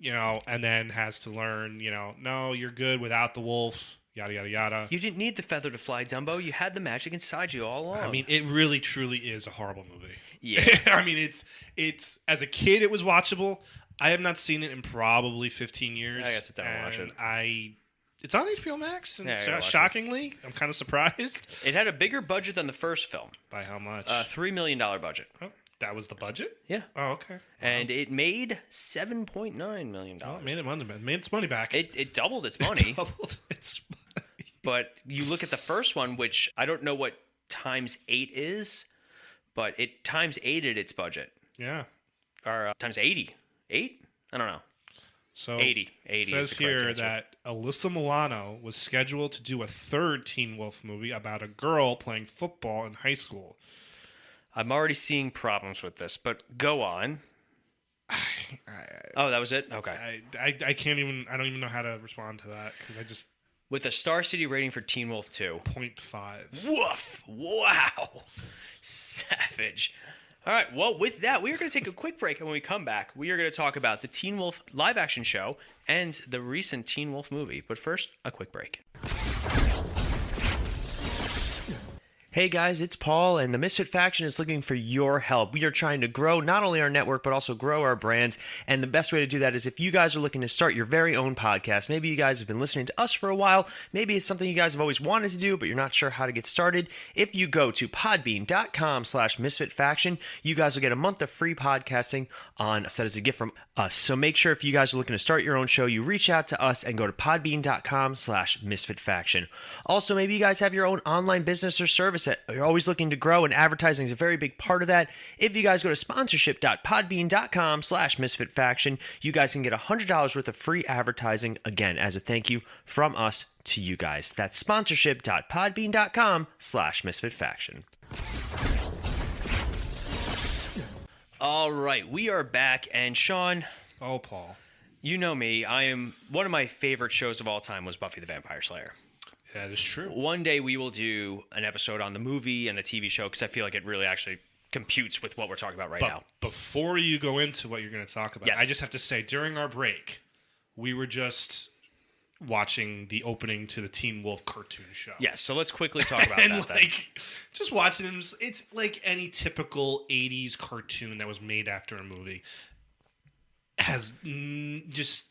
And then has to learn, no, you're good without the wolf. Yada, yada, yada. You didn't need the feather to fly, Dumbo. You had the magic inside you all along. I mean, it really, truly is a horrible movie. Yeah. I mean, it's as a kid, it was watchable. I have not seen it in probably 15 years. I gotta sit down and watch it. It's on HBO Max, and Yeah, I gotta watch it. shockingly, I'm kind of surprised. It had a bigger budget than the first film. By how much? $3 million budget. Oh, That was the budget? Yeah. Oh, okay. And it made $7.9 million. Oh, it made its money back. It doubled its money. Doubled its money. But you look at the first one, which I don't know what times 8 is, but it times 8'd its budget. Yeah. Or times 80. 8? I don't know. So 80. 80 it says is the correct here answer. that Alyssa Milano was scheduled to do a third Teen Wolf movie about a girl playing football in high school. I'm already seeing problems with this, but go on. Oh, that was it? Okay. I can't even, I don't even know how to respond to that because I just... With a Star City rating for Teen Wolf 2. 0.5. Woof! Wow! Savage. All right, well, with that, we are going to take a quick break, and when we come back, we are going to talk about the Teen Wolf live-action show and the recent Teen Wolf movie. But first, a quick break. Hey guys, it's Paul, and the Misfit Faction is looking for your help. We are trying to grow not only our network, but also grow our brands, and the best way to do that is if you guys are looking to start your very own podcast. Maybe you guys have been listening to us for a while. Maybe it's something you guys have always wanted to do, but you're not sure how to get started. If you go to podbean.com/misfitfaction, you guys will get a month of free podcasting set as a gift from us. So make sure if you guys are looking to start your own show, you reach out to us and go to podbean.com/misfitfaction. Also, maybe you guys have your own online business or service that you're always looking to grow, and advertising is a very big part of that. If you guys go to sponsorship.podbean.com/misfitfaction, you guys can get $100 worth of free advertising, again, as a thank you from us to you guys. That's sponsorship.podbean.com/misfitfaction. All right, we are back, and Sean, Oh, Paul. you know me. One of my favorite shows of all time was Buffy the Vampire Slayer. That is true. One day we will do an episode on the movie and the TV show because I feel like it really actually computes with what we're talking about right now. Before you go into what you're going to talk about, Yes. I just have to say, during our break, we were just watching the opening to the Teen Wolf cartoon show. Yes, so let's quickly talk about and that then. just watching them, it's like any typical 80s cartoon that was made after a movie. Has just,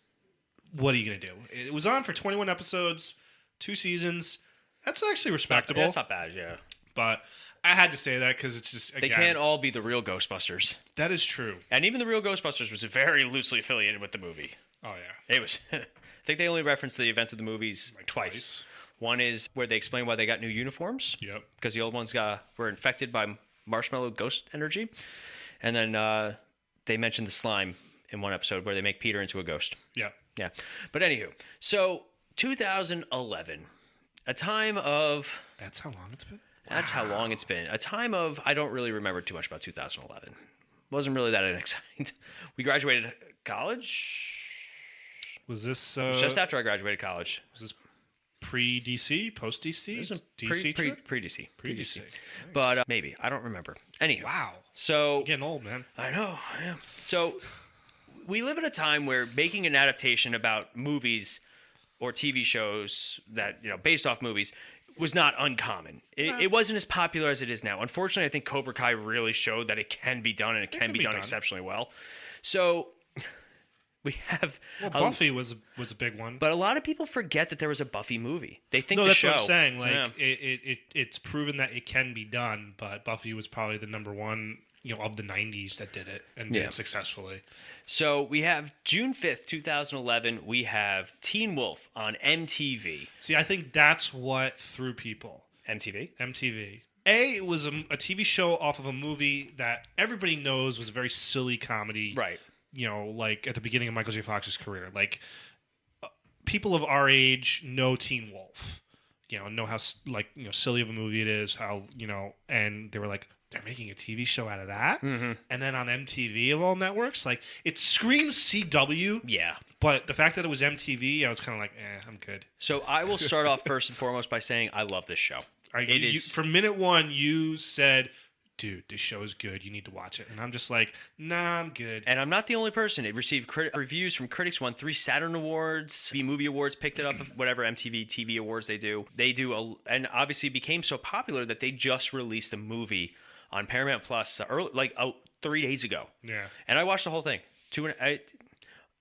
what are you going to do? It was on for 21 episodes. 2 seasons. That's actually respectable. That's not bad, yeah. But I had to say that because it's just, again, They can't all be the real Ghostbusters. that is true. And even the real Ghostbusters was very loosely affiliated with the movie. Oh, yeah. It was. I think they only referenced the events of the movies twice. One is where they explain why they got new uniforms. Yep. Because the old ones were infected by marshmallow ghost energy. And then they mentioned the slime in one episode where they make Peter into a ghost. Yeah. Yeah. But anywho, so 2011, a time of... That's how long it's been? That's how long it's been. A time of... I don't really remember too much about 2011. Wasn't really that exciting. We graduated college? Was this... It was just after I graduated college. Was this pre-DC? Post-DC? This was DC trip? pre-DC. Pre-DC. Nice. But maybe. I don't remember. Anyhow. Wow. So... You're getting old, man. I know. I am. So we live in a time where making an adaptation about movies or TV shows that, based off movies was not uncommon. It wasn't as popular as it is now. Unfortunately, I think Cobra Kai really showed that it can be done, and it can be done exceptionally well. So we have... Well, Buffy was a big one. But a lot of people forget that there was a Buffy movie. They think no, the that's show... what I'm saying. Like, Yeah. it's proven that it can be done, but Buffy was probably the number one, of the 90s that did it and did it successfully. So we have June 5th, 2011, we have Teen Wolf on MTV. See, I think that's what threw people. MTV? It was a TV show off of a movie that everybody knows was a very silly comedy. Right. Like at the beginning of Michael J. Fox's career. Like, people of our age know Teen Wolf. Know how, silly of a movie it is, how, and they were like, they're making a TV show out of that? Mm-hmm. And then on MTV of all networks, like, it screams CW. Yeah. But the fact that it was MTV, I was kind of like, I'm good. So I will start off first and foremost by saying I love this show. From minute one, you said, dude, this show is good. You need to watch it. And I'm just like, nah, I'm good. And I'm not the only person. It received reviews from critics, won 3 Saturn Awards, Movie Awards, picked it up, whatever MTV TV awards they do. And obviously became so popular that they just released a movie on Paramount Plus 3 days ago. Yeah. And I watched the whole thing.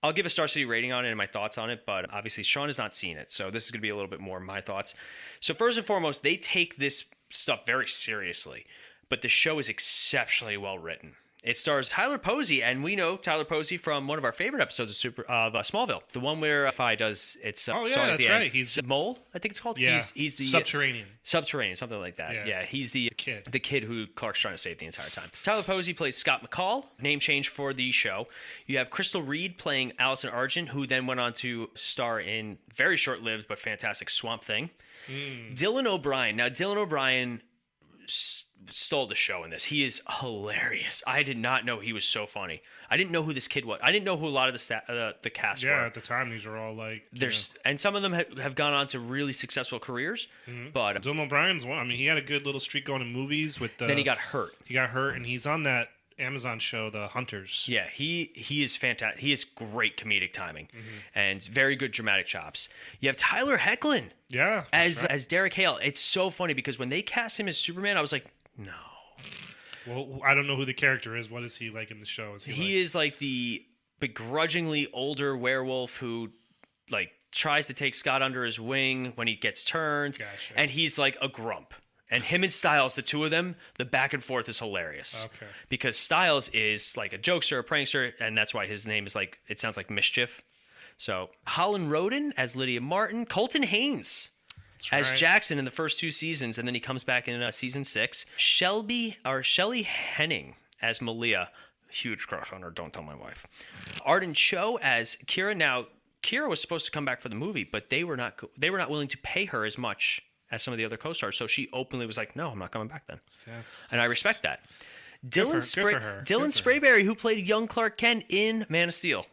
I'll give a Star City rating on it and my thoughts on it, but obviously Sean has not seen it, so this is going to be a little bit more my thoughts. So first and foremost, they take this stuff very seriously, but the show is exceptionally well written. It stars Tyler Posey, and we know Tyler Posey from one of our favorite episodes of Smallville, the one where Fi does its song at that's the end. right. He's Mole, I think it's called. Yeah, he's the Subterranean, something like that. Yeah, he's the kid who Clark's trying to save the entire time. Tyler Posey plays Scott McCall, name change for the show. You have Crystal Reed playing Allison Argent, who then went on to star in very short-lived but fantastic Swamp Thing. Dylan O'Brien. Now, Dylan O'Brien stole the show in this. He is hilarious. I did not know he was so funny. I didn't know who this kid was. I didn't know who a lot of the cast were. Yeah, at the time these were all like and some of them have gone on to really successful careers. But Dylan O'Brien's one. I mean, he had a good little streak going in movies with the. Then he got hurt. And he's on that Amazon show, The Hunters. Yeah, he is fantastic. He has great comedic timing and very good dramatic chops. You have Tyler Hoechlin. Yeah, as Derek Hale. It's so funny because when they cast him as Superman, I was like, no. Well, I don't know who the character is. What is he like in the show? He is like the begrudgingly older werewolf who like tries to take Scott under his wing when he gets turned. Gotcha. And he's like a grump. And him and Styles, the two of them, the back and forth is hilarious. Okay. Because Styles is like a jokester, a prankster, and that's why his name is like, it sounds like Mischief. So Holland Roden as Lydia Martin, Colton Haynes as Jackson in the first 2 seasons, and then he comes back in season 6. Shelly Henning as Malia, huge crush on her. Don't tell my wife. Arden Cho as Kira. Now Kira was supposed to come back for the movie, but they were not willing to pay her as much as some of the other co-stars, so she openly was like, "No, I'm not coming back then," and I respect that. Dylan Sprayberry, who played young Clark Kent in Man of Steel,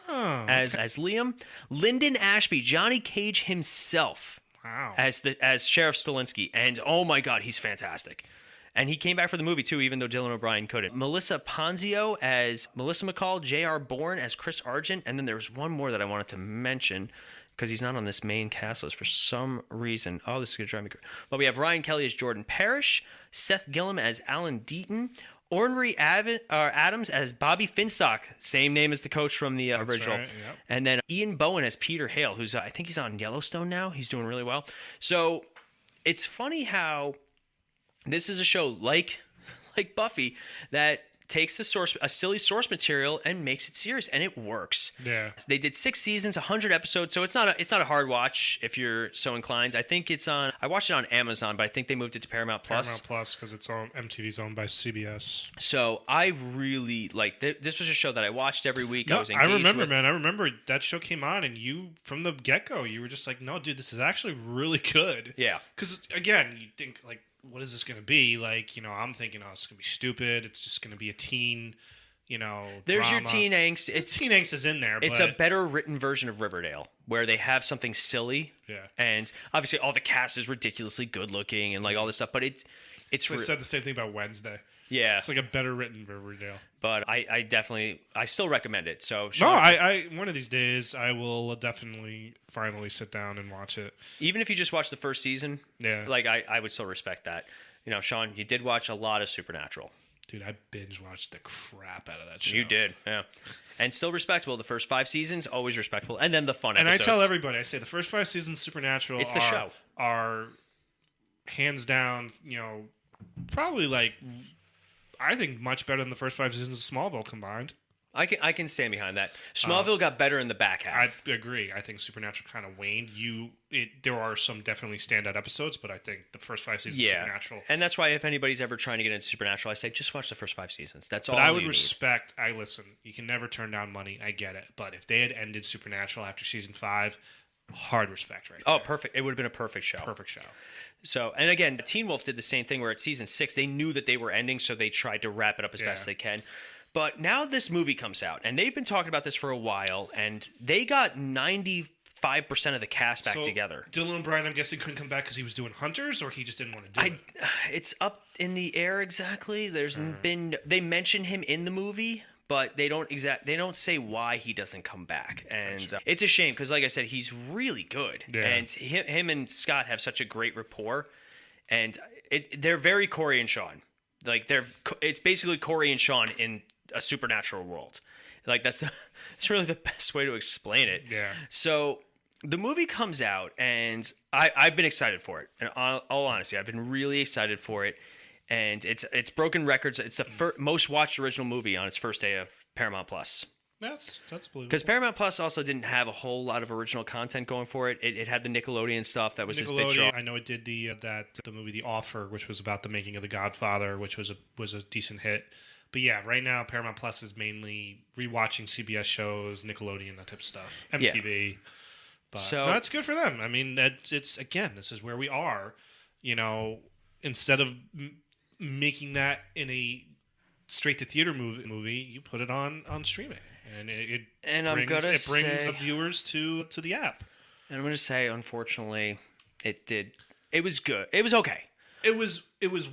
as Liam. Lyndon Ashby, Johnny Cage himself. Wow. As Sheriff Stilinski, and oh my God, he's fantastic. And he came back for the movie too, even though Dylan O'Brien couldn't. Melissa Ponzio as Melissa McCall, J.R. Bourne as Chris Argent, and then there was one more that I wanted to mention because he's not on this main cast list for some reason. Oh, this is gonna drive me crazy. But we have Ryan Kelly as Jordan Parrish, Seth Gillum as Alan Deaton, Ornery Adams as Bobby Finstock, same name as the coach from the original. Right, yep. And then Ian Bowen as Peter Hale, who's I think he's on Yellowstone now. He's doing really well. So it's funny how this is a show like Buffy that takes a silly source material and makes it serious, and it works. Yeah. They did 6 seasons, 100 episodes, so it's not a hard watch if you're so inclined. I think I watched it on Amazon, but I think they moved it to Paramount Plus. Paramount Plus because it's on MTV's owned by CBS. So I really like this was a show that I watched every week. No, I was engaged man. I remember that show came on, and you from the get-go, you were just like, "No, dude, this is actually really good." Yeah. Because again, you think like, what is this going to be? Like, I'm thinking, oh, it's going to be stupid. It's just going to be a teen, There's drama. your teen angst. Teen angst is in there. It's but a better written version of Riverdale, where they have something silly. Yeah. And obviously all the cast is ridiculously good looking and like all this stuff, but it's I said the same thing about Wednesday. Yeah. It's like a better written Riverdale. But I still recommend it. So no, I one of these days I will definitely finally sit down and watch it. Even if you just watch the first season, yeah, like I would still respect that. Sean, you did watch a lot of Supernatural. Dude, I binge watched the crap out of that show. You did, yeah. And still respectable. The first 5 seasons, always respectful. And then the fun and episodes. I tell everybody, I say the first 5 seasons of Supernatural it's the show. Are hands down, probably like, I think much better than the first 5 seasons of Smallville combined. I can stand behind that. Smallville got better in the back half. I agree. I think Supernatural kind of waned. There are some definitely standout episodes, but I think the first 5 seasons of Supernatural. And that's why if anybody's ever trying to get into Supernatural, I say just watch the first 5 seasons. That's all. But I would respect. Listen. You can never turn down money. I get it. But if they had ended Supernatural after season 5, hard respect right there. Oh, perfect. It would have been a perfect show. Perfect show. So, and again, Teen Wolf did the same thing where at season 6 they knew that they were ending, so they tried to wrap it up as best they can. But now this movie comes out, and they've been talking about this for a while, and they got 95% of the cast back together. Dylan O'Brien, I'm guessing, couldn't come back because he was doing Hunters, or he just didn't want to do it? It's up in the air exactly. They mention him in the movie, but they don't say why he doesn't come back, and it's a shame because, like I said, he's really good, and him and Scott have such a great rapport, and they're very Corey and Sean. Like it's basically Corey and Sean in a supernatural world. Like that's really the best way to explain it. Yeah. So the movie comes out, and I've been excited for it. And all honesty, I've been really excited for it. and it's broken records. It's the most watched original movie on its first day of Paramount Plus. That's believable. Because Paramount Plus also didn't have a whole lot of original content going for it. It had the Nickelodeon stuff that was his big draw. I know it did the movie The Offer, which was about the making of The Godfather, which was a decent hit. But yeah, right now Paramount Plus is mainly rewatching CBS shows, Nickelodeon, that type of stuff, MTV. Yeah. But so that's good for them. I mean, it's again, this is where we are. You know, instead of making that in a straight to theater movie, you put it on streaming, and it brings the viewers to the app. And I'm gonna say, unfortunately, it was good. It was okay. It was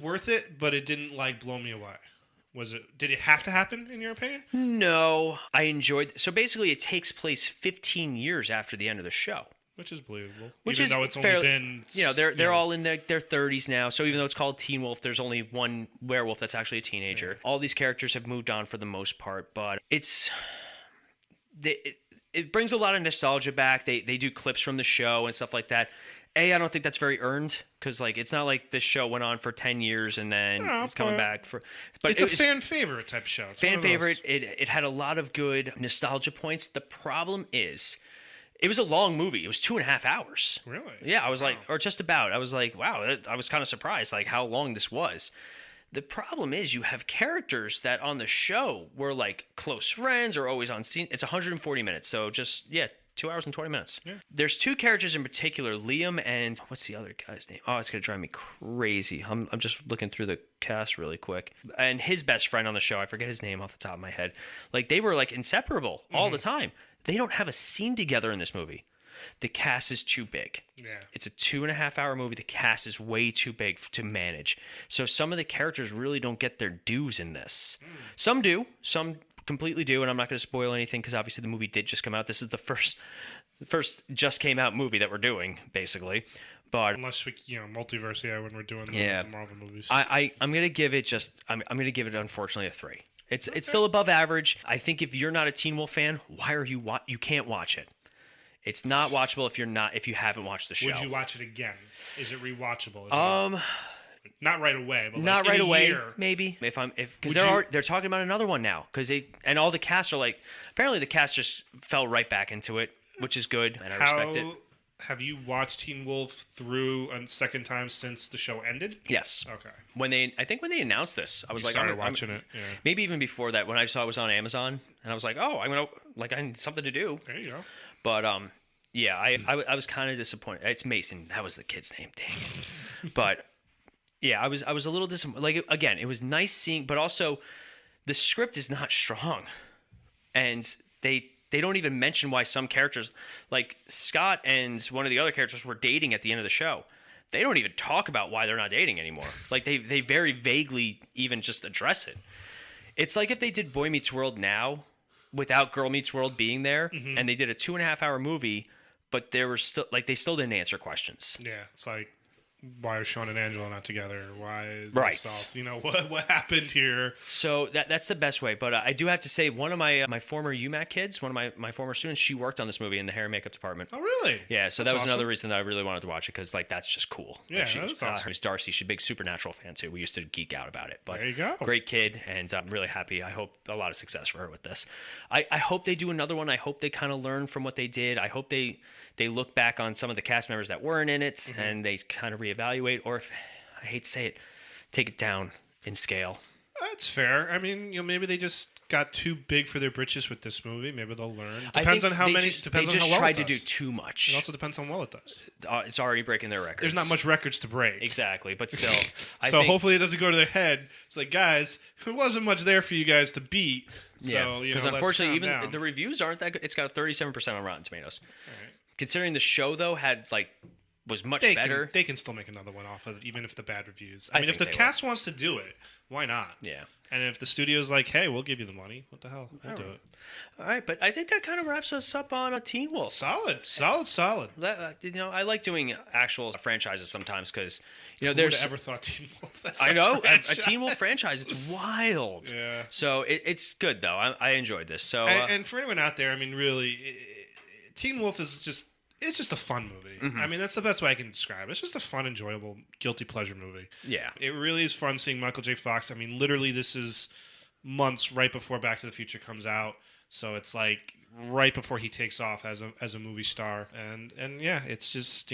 worth it, but it didn't like blow me away. Did it have to happen in your opinion? No, I enjoyed. So basically, it takes place 15 years after the end of the show, which is believable. Which even though it's only been, they're all in their 30s now. So even though it's called Teen Wolf, there's only one werewolf that's actually a teenager. Yeah. All these characters have moved on for the most part, but it brings a lot of nostalgia back. They do clips from the show and stuff like that. I don't think that's very earned, because like it's not like this show went on for 10 years and then it's coming back for. But it's a fan favorite type show. It's fan favorite. It had a lot of good nostalgia points. The problem is, it was a long movie. It was 2.5 hours. Really? Yeah, I was like, or just about. I was like, wow. I was kind of surprised, like how long this was. The problem is, you have characters that on the show were like close friends or always on scene. It's 140 minutes, so just 2 hours and 20 minutes. Yeah. There's two characters in particular, Liam and what's the other guy's name? Oh, it's gonna drive me crazy. I'm just looking through the cast really quick. And his best friend on the show, I forget his name off the top of my head. Like they were like inseparable all the time. They don't have a scene together in this movie. The cast is too big. Yeah. It's a 2.5 hour movie. The cast is way too big to manage. So some of the characters really don't get their dues in this. Some do. Some completely do, and I'm not going to spoil anything because obviously the movie did just come out. This is the first just came out movie that we're doing, basically. But unless we, multiverse, when we're doing the Marvel movies, I'm going to give it I'm going to give it unfortunately a 3. It's still above average. I think if you're not a Teen Wolf fan, why are you can't watch it. It's not watchable if you haven't watched the show. Would you watch it again? Is it rewatchable? Not right away, but not like right away. Year. Maybe because they're talking about another one now and all the cast are like, apparently the cast just fell right back into it, which is good, and I respect it. Have you watched Teen Wolf through a second time since the show ended? Yes. Okay. I think when they announced this, I was like, started watching it. Yeah. Maybe even before that, when I saw it was on Amazon, and I was like, oh, I need something to do. There you go. But I was kind of disappointed. It's Mason. That was the kid's name. Dang it. But yeah, I was a little disappointed. Like again, it was nice seeing, but also the script is not strong, and they don't even mention why some characters, like Scott and one of the other characters, were dating at the end of the show. They don't even talk about why they're not dating anymore. Like they very vaguely even just address it. It's like if they did Boy Meets World now, without Girl Meets World being there, and they did a 2.5 hour movie, but they still didn't answer questions. Yeah, it's like, why are Sean and Angela not together? Why is right? Salt? What happened here? So that's the best way. But I do have to say, one of my former UMac kids, one of my former students, she worked on this movie in the hair and makeup department. Oh, really? Yeah. So that was another reason that I really wanted to watch it, because like that's just cool. Yeah, like, that's awesome. Her name's Darcy. She's a big Supernatural fan too. We used to geek out about it. But there you go. Great kid, and I'm really happy. I hope a lot of success for her with this. I hope they do another one. I hope they kind of learn from what they did. I hope they look back on some of the cast members that weren't in it, and they kind of reevaluate, or if, I hate to say it, take it down in scale. That's fair. I mean, maybe they just got too big for their britches with this movie. Maybe they'll learn. Depends on how many. Depends on how well tried it does. to do too much. It also depends on how well it does. It's already breaking their records. There's not much records to break. Exactly, but still. So hopefully it doesn't go to their head. It's like, guys, there wasn't much there for you guys to beat. So, because unfortunately, even the reviews aren't that good. It's got a 37% on Rotten Tomatoes. All right. Considering the show though was much better. They can still make another one off of it, even if the bad reviews. I mean, if the cast wants to do it, why not? Yeah. And if the studio's like, hey, we'll give you the money, what the hell? We'll do it. All right, but I think that kind of wraps us up on a Teen Wolf. Solid. I like doing actual franchises sometimes because, Who would have ever thought Teen Wolf? I know, a Teen Wolf franchise. It's wild. Yeah. So it's good though. I enjoyed this. So and for anyone out there, I mean, really, Teen Wolf is just it's just a fun movie. I mean, that's the best way I can describe it. It's just a fun, enjoyable, guilty pleasure movie. Yeah. It really is fun seeing Michael J. Fox. I mean, literally, this is months right before Back to the Future comes out. So it's like right before he takes off as a movie star. And yeah, it's just,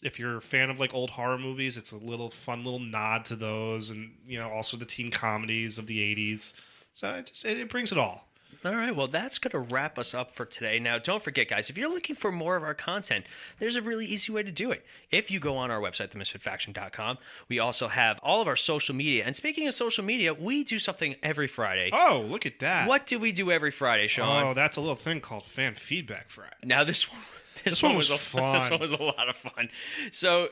if you're a fan of like old horror movies, it's a little fun little nod to those, and also the teen comedies of the 80s. So it brings it all. All right, well, that's going to wrap us up for today. Now, don't forget, guys, if you're looking for more of our content, there's a really easy way to do it. If you go on our website, themisfitfaction.com, we also have all of our social media. And speaking of social media, we do something every Friday. Oh, look at that. What do we do every Friday, Sean? Oh, that's a little thing called Fan Feedback Friday. Now, this one was fun. This one was a lot of fun. So...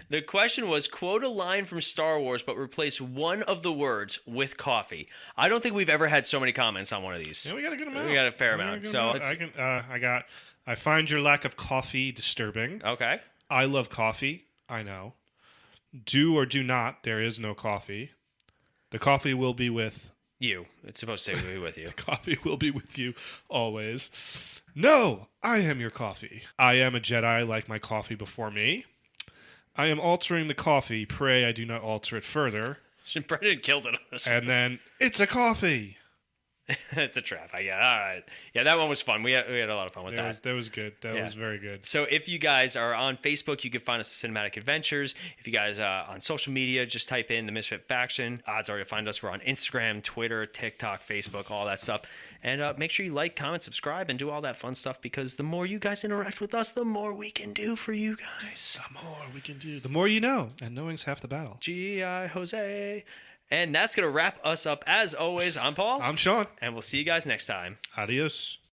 The question was, quote a line from Star Wars, but replace one of the words with coffee. I don't think we've ever had so many comments on one of these. Yeah, we got a good amount. We got a fair amount. So I find your lack of coffee disturbing. Okay. I love coffee. I know. Do or do not, there is no coffee. The coffee will be with you. It's supposed to say we'll be with you. The coffee will be with you always. No, I am your coffee. I am a Jedi like my coffee before me. I am altering the coffee. Pray I do not alter it further. Brendan killed it on this one. And then, it's a coffee. It's a trap. All right. Yeah, that one was fun. We had a lot of fun with that. That was good. That was very good. So if you guys are on Facebook, you can find us at Cinematic Adventures. If you guys are on social media, just type in the Misfit Faction. Odds are you'll find us. We're on Instagram, Twitter, TikTok, Facebook, all that stuff. And make sure you like, comment, subscribe, and do all that fun stuff, because the more you guys interact with us, the more we can do for you guys. The more we can do. The more you know. And knowing's half the battle. G.I. Jose. And that's going to wrap us up. As always, I'm Paul. I'm Sean. And we'll see you guys next time. Adios.